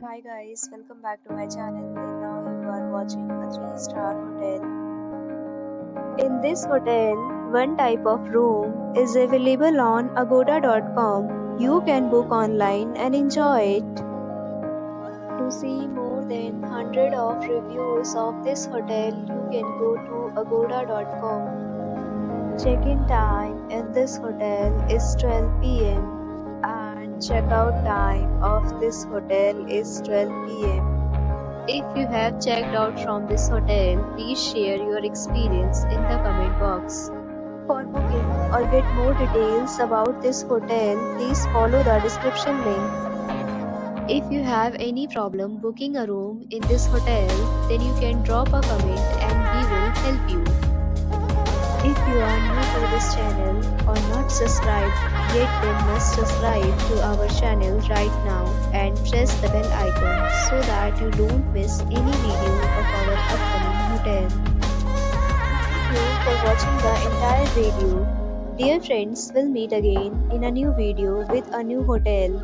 Hi guys, welcome back to my channel and now you are watching a 3-star hotel. In this hotel, one type of room is available on agoda.com. You can book online and enjoy it. To see more than 100 of reviews of this hotel, you can go to agoda.com. Check-in time in this hotel is 12 p.m. and check-out time of this hotel is 12 p.m. If you have checked out from this hotel, please share your experience in the comment box. For booking or get more details about this hotel, please follow the description link. If you have any problem booking a room in this hotel, then you can drop a comment and we will help you. If you are new to this channel or not subscribed yet, then must subscribe to our channel right now and press the bell icon so that you don't miss any video of our upcoming hotel. Thank you for watching the entire video. Dear friends, we'll meet again in a new video with a new hotel.